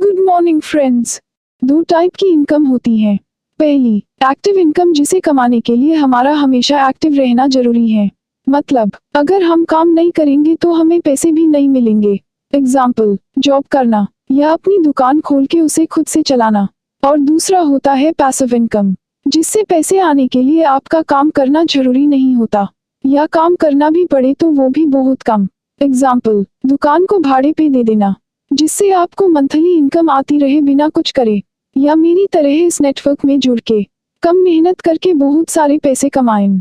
Good morning friends. दो type की income होती है। पहली, एक्टिव इनकम, जिसे कमाने के लिए हमारा हमेशा एक्टिव रहना जरूरी है। मतलब अगर हम काम नहीं करेंगे तो हमें पैसे भी नहीं मिलेंगे। एग्जाम्पल, जॉब करना या अपनी दुकान खोल के उसे खुद से चलाना। और दूसरा होता है पैसिव इनकम, जिससे पैसे आने के लिए आपका काम करना जरूरी नहीं होता, या काम करना भी पड़े तो वो भी बहुत कम। एग्जाम्पल, दुकान को भाड़े पे दे देना, जिससे आपको मंथली इनकम आती रहे बिना कुछ करे, या मेरी तरह इस नेटवर्क में जुड़ के कम मेहनत करके बहुत सारे पैसे कमाएं।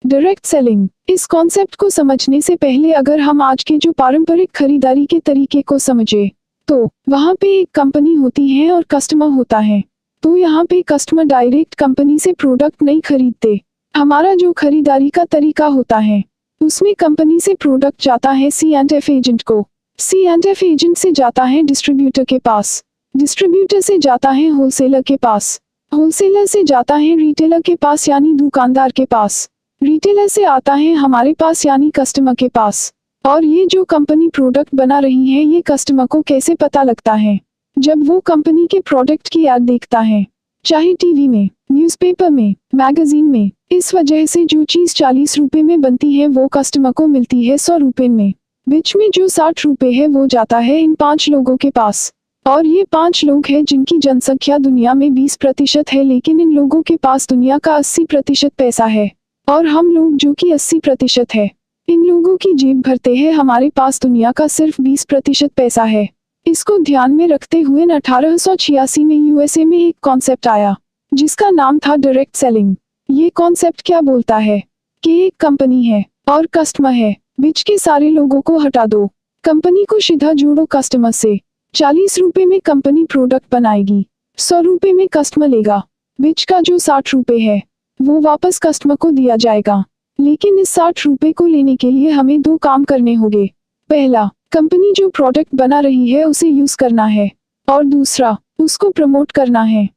Direct selling. इस कॉन्सेप्ट को समझने से पहले अगर हम आज के जो पारंपरिक खरीदारी के तरीके को समझे, तो वहाँ पे एक कंपनी होती है और कस्टमर होता है। तो यहाँ पे कस्टमर डायरेक्ट कंपनी से प्रोडक्ट नहीं खरीदते। हमारा जो खरीदारी का तरीका होता है, उसमें कंपनी से प्रोडक्ट जाता है C&F एजेंट को, C&F एजेंट से जाता है डिस्ट्रीब्यूटर के पास, डिस्ट्रीब्यूटर से जाता है होलसेलर के पास, होलसेलर से जाता है रिटेलर के पास यानी दुकानदार के पास, रिटेलर से आता है हमारे पास यानी कस्टमर के पास। और ये जो कंपनी प्रोडक्ट बना रही है, ये कस्टमर को कैसे पता लगता है? जब वो कंपनी के प्रोडक्ट की ऐड देखता है, चाहे टीवी में, न्यूज़पेपर में, मैगजीन में। इस वजह से जो चीज 40 रुपए में बनती है वो कस्टमर को मिलती है 100 रुपए में। बीच में जो 60 रुपए है वो जाता है इन 5 लोगों के पास। और ये 5 लोग हैं जिनकी जनसंख्या दुनिया में 20% है, लेकिन इन लोगों के पास दुनिया का 80% पैसा है। और हम लोग जो कि 80% है, इन लोगों की जेब भरते हैं, हमारे पास दुनिया का सिर्फ 20% पैसा है। इसको ध्यान में रखते हुए 1886 में USA में एक कॉन्सेप्ट आया, जिसका नाम था डायरेक्ट सेलिंग। ये कॉन्सेप्ट क्या बोलता है कि एक कंपनी है और कस्टमर है, बीच के सारे लोगों को हटा दो, कंपनी को सीधा जोड़ो कस्टमर से। 40 रुपए में कंपनी प्रोडक्ट बनाएगी, 100 रुपए में कस्टमर लेगा, बीच का जो 60 रुपए है वो वापस कस्टमर को दिया जाएगा। लेकिन इस 60 रुपए को लेने के लिए हमें 2 काम करने होंगे। पहला, कंपनी जो प्रोडक्ट बना रही है उसे यूज करना है, और दूसरा, उसको प्रमोट करना है।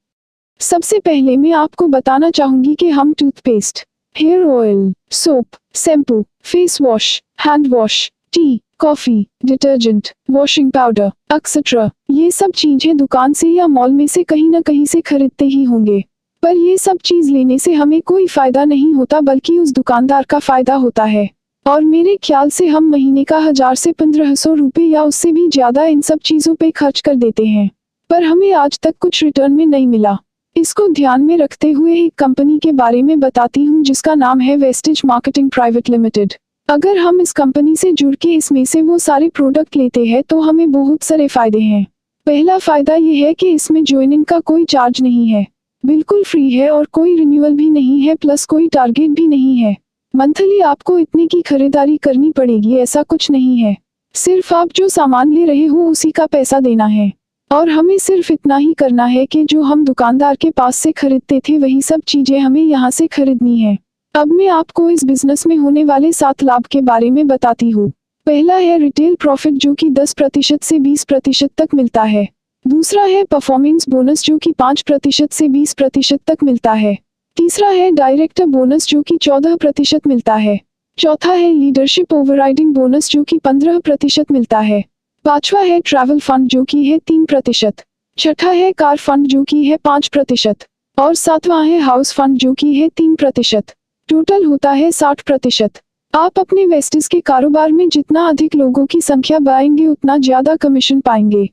सबसे पहले मैं आपको बताना चाहूंगी कि हम toothpaste, hair oil, soap, shampoo, face wash, hand wash, tea, coffee, detergent, washing powder etcetera, ये सब चीजें दुकान से या मॉल में से कहीं ना कहीं से खरीदते ही होंगे। पर ये सब चीज लेने से हमें कोई फायदा नहीं होता, बल्कि उस दुकानदार का फायदा होता है। और मेरे ख्याल से हम महीने का 1000 से 1500 रुपए या उससे भी ज्यादा इन सब चीजों पे खर्च कर देते हैं, पर हमें आज तक कुछ रिटर्न में नहीं मिला। इसको ध्यान में रखते हुए एक कंपनी के बारे में बताती हूँ, जिसका नाम है वेस्टेज मार्केटिंग प्राइवेट लिमिटेड। अगर हम इस कंपनी से जुड़ के इसमें से वो सारे प्रोडक्ट लेते हैं तो हमें बहुत सारे फायदे हैं। पहला फायदा ये है कि इसमें ज्वाइनिंग का कोई चार्ज नहीं है, बिल्कुल फ्री है, और कोई रिन्यूअल भी नहीं है, प्लस कोई टारगेट भी नहीं है। मंथली आपको इतने की खरीदारी करनी पड़ेगी ऐसा कुछ नहीं है, सिर्फ आप जो सामान ले रहे हो उसी का पैसा देना है। और हमें सिर्फ इतना ही करना है कि जो हम दुकानदार के पास से खरीदते थे वही सब चीजें हमें यहाँ से खरीदनी है। अब मैं आपको इस बिजनेस में होने वाले 7 लाभ के बारे में बताती हूँ। पहला है रिटेल प्रॉफिट, जो कि 10% से 20% तक मिलता है। दूसरा है परफॉर्मेंस बोनस, जो कि 5% से 20% तक मिलता है। तीसरा है डायरेक्टर बोनस, जो कि 14% मिलता है। चौथा है लीडरशिप ओवरराइडिंग बोनस, जो कि 15% मिलता है। पांचवा है ट्रैवल फंड, जो कि है 3%। छठा है कार फंड, जो कि है 5%। और सातवां है हाउस फंड, जो कि है 3%। टोटल होता है 60%। आप अपने वेस्टेज के कारोबार में जितना अधिक लोगों की संख्या बढ़ाएंगे उतना ज्यादा कमीशन पाएंगे।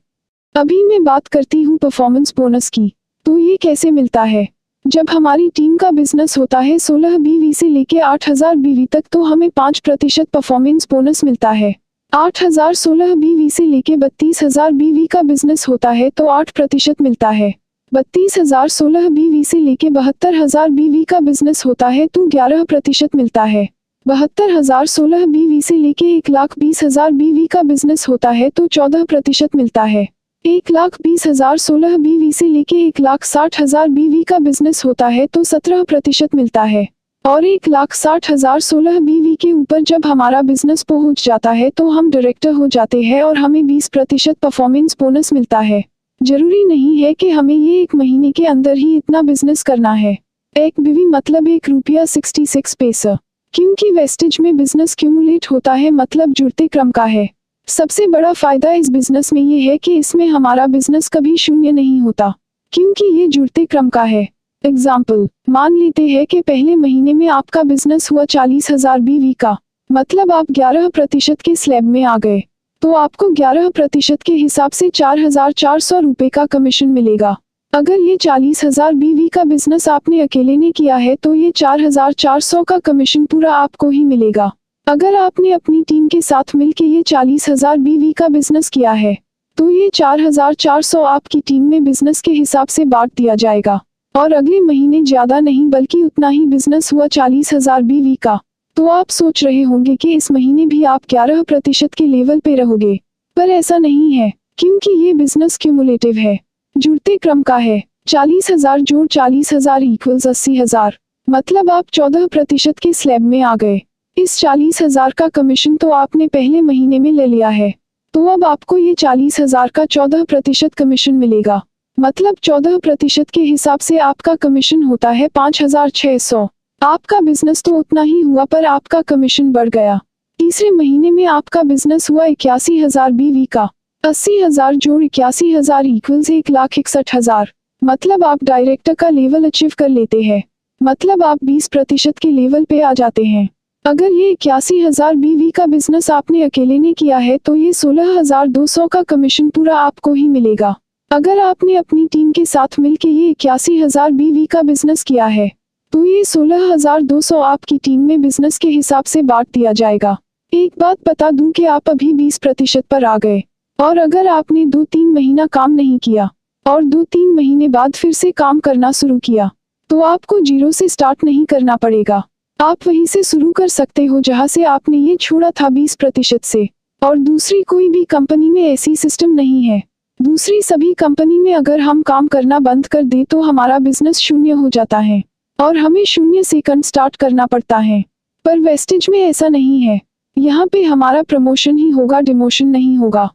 अभी मैं बात करती हूँ परफॉर्मेंस बोनस की। तो ये कैसे मिलता है? जब हमारी टीम का बिजनेस होता है 16 बीवी से लेके 8000 बीवी तक, तो हमें 5% परफॉर्मेंस बोनस मिलता है। 8000 16 बीवी से लेके 32000 बीवी का बिजनेस होता है तो 8% मिलता है। 32000 16 बीवी से लेके 72000 बीवी का बिजनेस होता है तो 11% मिलता है। 72000 16 बीवी से लेके 1,20,000 बीवी का बिजनेस होता है तो 14% मिलता है। 1,20,000 16 बीवी से लेके 1,60,000 बीवी का बिजनेस होता है तो 17% मिलता है। और 1,60,000 16 बीवी के ऊपर जब हमारा बिजनेस पहुंच जाता है तो हम डायरेक्टर हो जाते हैं और हमें 20% परफॉर्मेंस बोनस मिलता है। जरूरी नहीं है कि हमें ये 1 महीने के अंदर ही इतना बिजनेस करना है। 1 बीवी मतलब ₹1.66, क्योंकि वेस्टेज में बिजनेस क्यूमुलेट होता है, मतलब जुड़ते क्रम का है। सबसे बड़ा फायदा इस बिजनेस में ये है कि इसमें हमारा बिजनेस कभी शून्य नहीं होता, क्योंकि ये जुड़ते क्रम का है। एग्जाम्पल, मान लेते हैं कि पहले महीने में आपका बिजनेस हुआ 40,000 BV का, मतलब आप 11% के स्लैब में आ गए, तो आपको 11% के हिसाब से 4,400 रुपए का कमीशन मिलेगा। अगर ये 40,000 BV का बिजनेस आपने अकेले ने किया है तो ये 4,400 का कमीशन पूरा आपको ही मिलेगा। अगर आपने अपनी टीम के साथ मिलकर ये 40,000 BV का बिजनेस किया है तो ये 4,400 आपकी टीम में बिजनेस के हिसाब से बांट दिया जाएगा, और अगले महीने ज्यादा नहीं बल्कि उतना ही बिजनेस हुआ 40,000 BV का। तो आप सोच रहे होंगे कि इस महीने भी आप 11% के लेवल पे रहोगे, पर ऐसा नहीं है, क्योंकि ये बिजनेस क्यूमुलेटिव है, जुड़ते क्रम का है। 40,000 जोड़ 40,000 इक्वल्स 80,000, मतलब आप 14% के स्लैब में आ गए। इस 40,000 का कमीशन तो आपने पहले महीने में ले लिया है, तो अब आपको ये 40,000 का 14% कमीशन मिलेगा, मतलब 14% के हिसाब से आपका कमीशन होता है 5,600। आपका बिजनेस तो उतना ही हुआ पर आपका कमीशन बढ़ गया। तीसरे महीने में आपका बिजनेस हुआ 81,000 BV का, 80,000 जोड़ 81,000 इक्वल्स 1,61,000, मतलब आप डायरेक्टर का लेवल अचीव कर लेते हैं, मतलब आप 20% के लेवल पे आ जाते हैं। अगर ये 81,000 BV का बिजनेस आपने अकेले ने किया है तो ये 16,200 का कमीशन पूरा आपको ही मिलेगा। अगर आपने अपनी टीम के साथ मिलकर ये 81,000 BV का बिजनेस किया है तो ये 16,200 आपकी टीम में बिजनेस के हिसाब से बांट दिया जाएगा। एक बात बता दूं कि आप अभी 20% पर आ गए, और अगर आपने 2-3 महीना काम नहीं किया और 2-3 महीने बाद फिर से काम करना शुरू किया तो आपको जीरो से स्टार्ट नहीं करना पड़ेगा। आप वहीं से शुरू कर सकते हो जहां से आपने ये छोड़ा था 20% से। और दूसरी कोई भी कंपनी में ऐसी सिस्टम नहीं है। दूसरी सभी कंपनी में अगर हम काम करना बंद कर दे तो हमारा बिजनेस शून्य हो जाता है और हमें 0 से स्टार्ट करना पड़ता है। पर वेस्टेज में ऐसा नहीं है, यहाँ पे हमारा प्रमोशन ही होगा, डिमोशन नहीं होगा।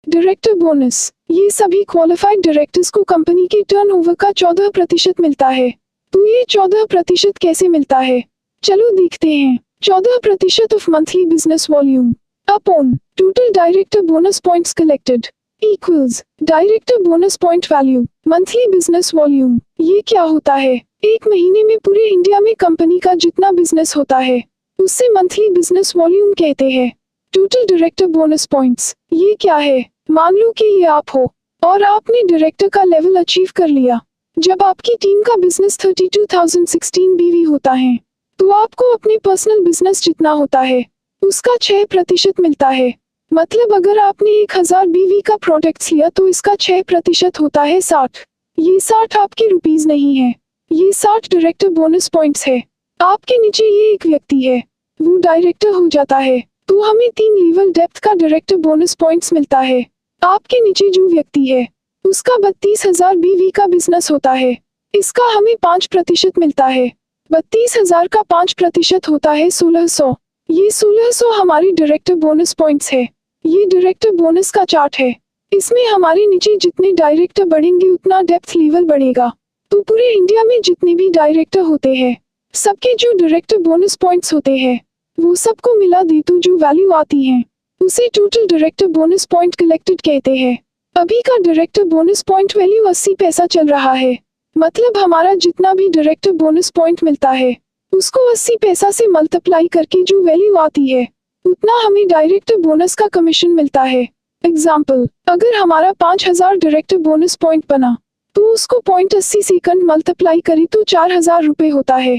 डायरेक्टर बोनस, ये सभी क्वालिफाइड डायरेक्टर्स को कंपनी के टर्नओवर का 14% मिलता है। तो ये 14% कैसे मिलता है, चलो देखते हैं। 14% of monthly business volume upon total director bonus points collected equals director bonus point value monthly business volume. ये क्या होता है, एक महीने में पूरे इंडिया में कंपनी का जितना बिजनेस होता है उससे मंथली बिजनेस वॉल्यूम कहते हैं। टोटल डायरेक्टर बोनस पॉइंट्स ये क्या है, मान लो कि ये आप हो और आपने डायरेक्टर का लेवल अचीव कर लिया। जब आपकी टीम का बिजनेस 32,016 BV होता है तो आपको अपने पर्सनल बिजनेस जितना होता है उसका 6% मिलता है। मतलब अगर आपने 1,000 BV का प्रोडक्ट्स लिया तो इसका 6% होता है 60। ये 60 आपके रुपीज नहीं है, ये 60 डायरेक्टर बोनस पॉइंट्स है। आपके नीचे ये एक व्यक्ति है, वो डायरेक्टर हो जाता है तो हमें 3 लेवल डेप्थ का डायरेक्टर बोनस पॉइंट्स मिलता है। आपके नीचे जो व्यक्ति है उसका 32,000 BV का बिजनेस होता है, इसका हमें 5% मिलता है। 32,000 का 5% होता है 1,600। ये 1,600 हमारी डायरेक्टर बोनस पॉइंट्स है। ये डायरेक्टर बोनस का चार्ट है, इसमें हमारे नीचे जितने डायरेक्टर बढ़ेंगे उतना डेप्थ लेवल बढ़ेगा। तो पूरे इंडिया में जितने भी डायरेक्टर होते हैं सबके जो डायरेक्टर बोनस पॉइंट्स होते हैं वो सबको मिला दे तो जो वैल्यू आती है उसे total director bonus point collected कहते हैं। अभी का डायरेक्टर बोनस पॉइंट वैल्यू 80 पैसा चल रहा है, मतलब हमारा जितना भी डायरेक्टर बोनस पॉइंट मिलता है उसको 80 पैसा से मल्टीप्लाई करके जो वैल्यू आती है उतना हमें डायरेक्टर बोनस का कमीशन मिलता है। एग्जाम्पल, अगर हमारा 5,000 डायरेक्टर बोनस पॉइंट बना तो उसको 0.80 से मल्टीप्लाई करें तो 4,000 रुपए होता है।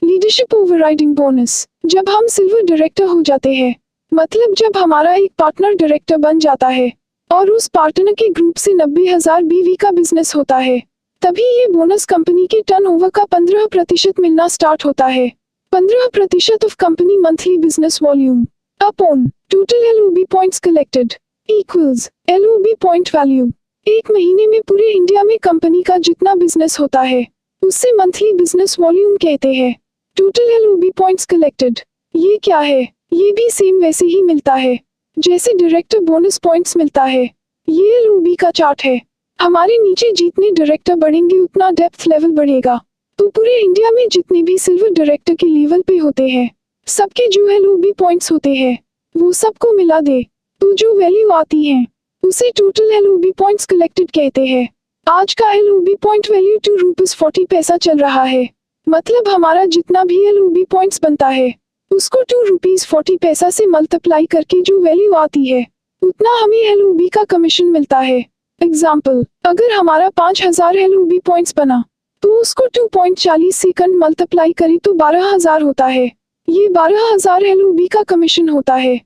लीडरशिप ओवरराइडिंग बोनस, जब हम सिल्वर डायरेक्टर हो जाते हैं, मतलब जब हमारा एक पार्टनर डायरेक्टर बन जाता है और उस पार्टनर के ग्रुप से 90,000 BV का बिजनेस होता है, तभी ये बोनस कंपनी के टर्नओवर का 15% मिलना स्टार्ट होता है। 15% of company monthly business volume upon total LOB points collected equals LOB point value. एक महीने में पूरे इंडिया में कंपनी का जितना बिजनेस होता है उससे मंथली बिजनेस वॉल्यूम कहते हैं। टोटल LOB पॉइंट्स कलेक्टेड ये क्या है, ये भी सेम वैसे ही मिलता है जैसे डायरेक्टर बोनस पॉइंट्स मिलता है। ये LOB का चार्ट है, हमारे नीचे जितने डायरेक्टर बढ़ेंगे उतना डेप्थ लेवल बढ़ेगा। तो पूरे इंडिया में जितने भी सिल्वर डायरेक्टर के लेवल पे होते हैं सबके जो LOB पॉइंट्स होते हैं वो सबको मिला दे तो जो वैल्यू आती है उसे टोटल LOB पॉइंट्स कलेक्टेड कहते हैं। आज का LOB पॉइंट वैल्यू 2 रुपीस 40 पैसा चल रहा है। मतलब हमारा जितना भी LOB पॉइंट्स बनता है उसको 2 रुपीस 40 पैसा से मल्टीप्लाई करके जो वैल्यू आती है उतना हमें LOB का कमीशन मिलता है। एग्जाम्पल, अगर हमारा 5000 LOB पॉइंट्स बना तो उसको 2.40 सेकंड मल्टीप्लाई करें तो 12,000 होता है। ये 12,000 LOB का कमीशन होता है।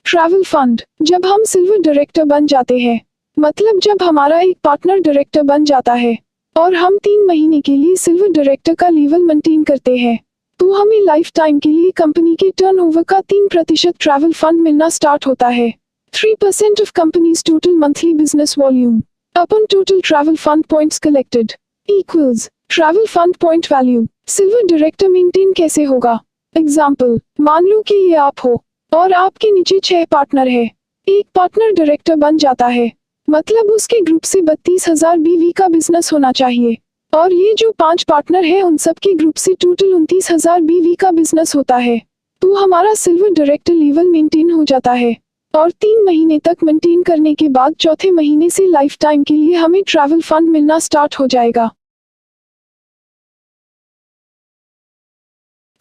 ट्रैवल फंड, जब हम सिल्वर डायरेक्टर बन जाते हैं, मतलब जब हमारा एक पार्टनर डायरेक्टर बन जाता है और हम 3 महीने के लिए सिल्वर डायरेक्टर का लेवल मेंटेन करते हैं, तो हमें लाइफ टाइम के लिए कंपनी के टर्नओवर का 3% ट्रैवल फंड मिलना स्टार्ट होता है। 3% of company's total monthly business volume upon total travel fund points collected equals travel fund point value। Silver director maintain कैसे होगा? एग्जाम्पल, मान लो कि ये आप हो और आपके नीचे 6 पार्टनर है। एक पार्टनर डायरेक्टर बन जाता है, मतलब उसके ग्रुप से 32,000 BV का बिजनेस होना चाहिए और ये जो 5 पार्टनर है उन सब के ग्रुप से टोटल 29,000 BV का बिजनेस होता है। तो हमारा सिल्वर डायरेक्टर लेवल मेंटेन हो जाता है और 3 महीने तक मेंटेन करने के बाद चौथे महीने से लाइफ टाइम के लिए हमें ट्रैवल फंड मिलना स्टार्ट हो जाएगा।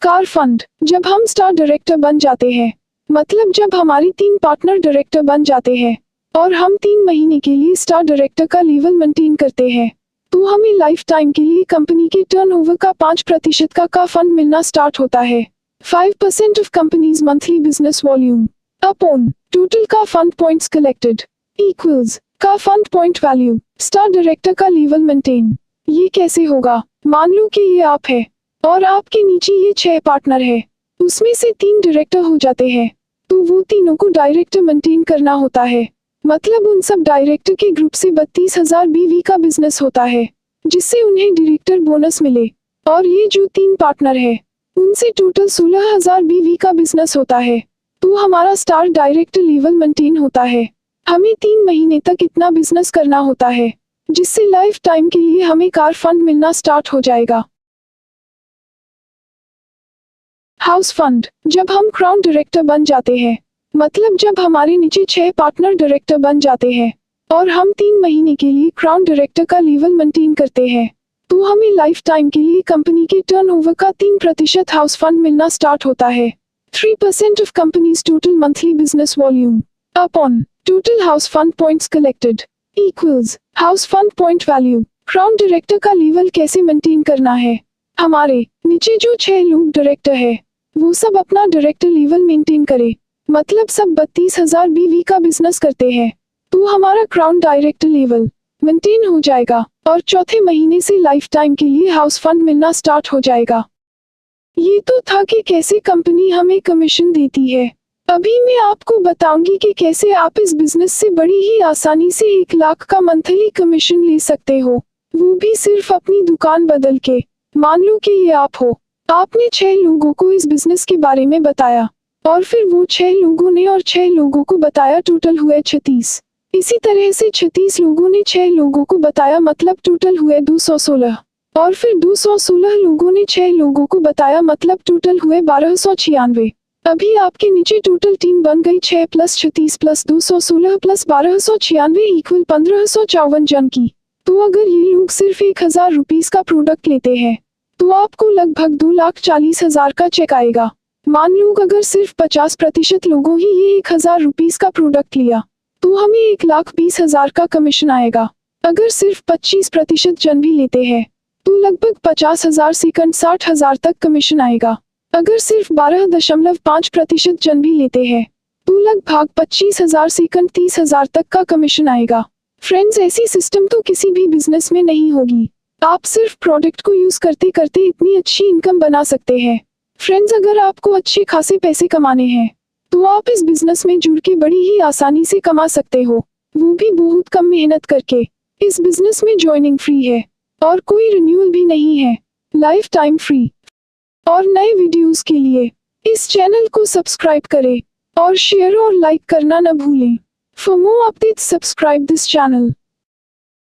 कार फंड, जब हम स्टार डायरेक्टर बन जाते हैं, मतलब जब हमारे 3 पार्टनर डायरेक्टर बन जाते हैं और हम 3 महीने के लिए स्टार डायरेक्टर का लेवल मेंटेन करते हैं, तो हमें लाइफ टाइम के लिए कंपनी के टर्नओवर का 5% का फंड मिलना स्टार्ट होता है। 5% of companies monthly business volume upon total का फंड पॉइंट्स कलेक्टेड इक्वल्स का fund point value star director का लेवल मेंटेन। ये कैसे होगा? मान लो कि ये आप है और आपके नीचे ये 6 पार्टनर है, उसमें से 3 डायरेक्टर हो जाते हैं, तो वो तीनों को डायरेक्टर मेंटेन करना होता है। मतलब उन सब डायरेक्टर के ग्रुप से 32,000 BV का बिजनेस होता है, जिससे उन्हें डायरेक्टर बोनस मिले। और ये जो 3 पार्टनर है उनसे टोटल 16,000 BV का बिजनेस होता है, तो हमारा स्टार डायरेक्टर लेवल मेंटेन होता है। हमें 3 महीने तक इतना बिजनेस करना होता है, जिससे लाइफ टाइम के लिए हमें कार फंड मिलना स्टार्ट हो जाएगा। हाउस फंड, जब हम क्राउन डायरेक्टर बन जाते हैं, मतलब जब हमारे नीचे 6 पार्टनर डायरेक्टर बन जाते हैं और हम 3 महीने के लिए क्राउन डायरेक्टर का लेवल मेंटेन करते हैं, तो हमें लाइफ टाइम के लिए कंपनी के टर्नओवर का 3% हाउस फंड मिलना स्टार्ट होता है। 3% of companies total monthly business volume upon total house fund points collected equals house fund point value. Crown director का लेवल कैसे मेंटेन करना है? हमारे नीचे जो 6 लोग डायरेक्टर है वो सब अपना डायरेक्टर लेवल मेंटेन करे, मतलब सब 32,000 BV का बिजनेस करते हैं, तो हमारा क्राउन डायरेक्टर लेवल मेंटेन हो जाएगा और चौथे महीने से लाइफ टाइम के लिए हाउस फंड मिलना स्टार्ट हो जाएगा। ये तो था कि कैसे कंपनी हमें कमीशन देती है। अभी मैं आपको बताऊंगी कि कैसे आप इस बिजनेस से बड़ी ही आसानी से 1 लाख का मंथली कमीशन ले सकते हो, वो भी सिर्फ अपनी दुकान बदल के। मान लो कि ये आप हो, आपने 6 लोगों को इस बिजनेस के बारे में बताया और फिर वो 6 लोगों ने और 6 लोगों को बताया, टोटल हुए 36। इसी तरह से 36 लोगों ने 6 लोगों को बताया, मतलब टोटल हुए 216 और फिर 216 लोगों ने 6 लोगों को बताया, मतलब टोटल हुए 1296। अभी आपके नीचे टोटल टीम बन गई 6 + 36 + 216 + 1296 इक्वल 1554 जन की। तो अगर ये लोग सिर्फ 1,000 रुपीज का प्रोडक्ट लेते हैं तो आपको लगभग 2,40,000 का चेक आएगा। मान लो अगर सिर्फ 50% लोगों ही ये 1,000 रुपीज का प्रोडक्ट लिया तो हमें 1,20,000 का कमीशन आएगा। अगर सिर्फ 25% जन भी लेते हैं तो लगभग 50,000 से 60,000 तक कमीशन आएगा। अगर सिर्फ 12.5% जन भी लेते हैं तो लगभग 25,000 से 30,000 तक का कमीशन आएगा। फ्रेंड्स, ऐसी सिस्टम तो किसी भी बिजनेस में नहीं होगी। आप सिर्फ प्रोडक्ट को यूज करते करते इतनी अच्छी इनकम बना सकते हैं। फ्रेंड्स, अगर आपको अच्छे खासे पैसे कमाने हैं तो आप इस बिजनेस में जुड़ के बड़ी ही आसानी से कमा सकते हो, वो भी बहुत कम मेहनत करके। इस बिजनेस में ज्वाइनिंग फ्री है और कोई रिन्यूअल भी नहीं है, लाइफ टाइम फ्री। और नए वीडियोस के लिए इस चैनल को सब्सक्राइब करें और शेयर और लाइक करना न भूलें। For more updates subscribe this channel.